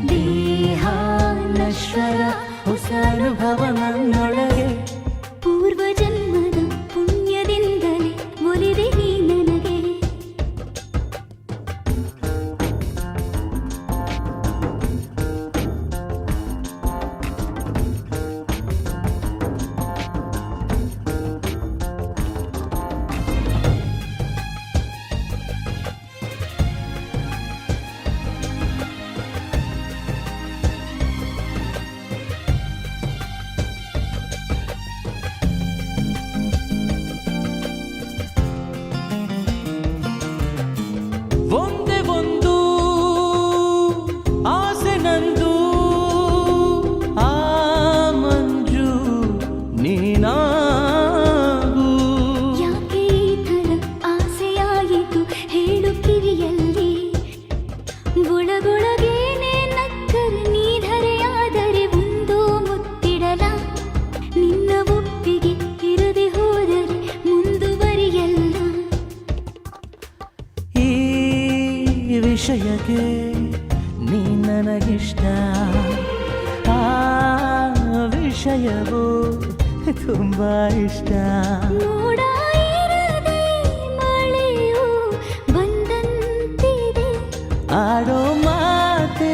ದೇಹ ನಶ್ವರ ಹೊಸ ಅನುಭವ ನನ್ನೊಳಗೆ ಪೂರ್ವ ಜನ್ಮದ ಪುಣ್ಯದಿಂದಲೇ ಒಲಿದೆ ನೀ ನನಗೆ ಒಂದೇ ಒಂದು ಆಸೆ ನಂದು ಆ ಮಂಜು ನೀನಾಗು ಯಾಕೆ ಈ ಥರ ಆಸೆಯಾಯಿತು ಹೇಳು ಕಿವಿಯಲ್ಲಿ ಒಳಗೊಳಗೇನೆ ನಕ್ಕರೆ ನೀ ಧರೆಯಾದರೆ ಒಂದು ಮುತ್ತಿಡಲ ನಿನ್ನ ಒಪ್ಪಿಗೆ ಇರದೆ ಹೋದರೆ ಮುಂದುವರಿಯಲ್ಲ ಈ ವಿಷಯಕ್ಕೆ ನೀ ನನಗಿಷ್ಟ ಆ ವಿಷಯವೂ ತುಂಬಾ ಇಷ್ಟ ಮೋಡ ಇರದೆ ಮಳೆಯು ಬಂದಂತಿದೆ ಆಡೋ ಮಾತೆ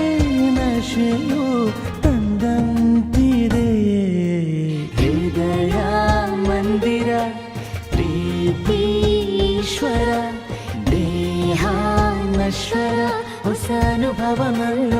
ನಶೆಯು ತಂದಂತಿದೆ ಹೃದಯ ಮಂದಿರ ಪ್ರೀತೀಶ್ವರ ದೇಹ ನಶ್ವರ ಹೊಸ ಅನುಭವ ನನ್ನ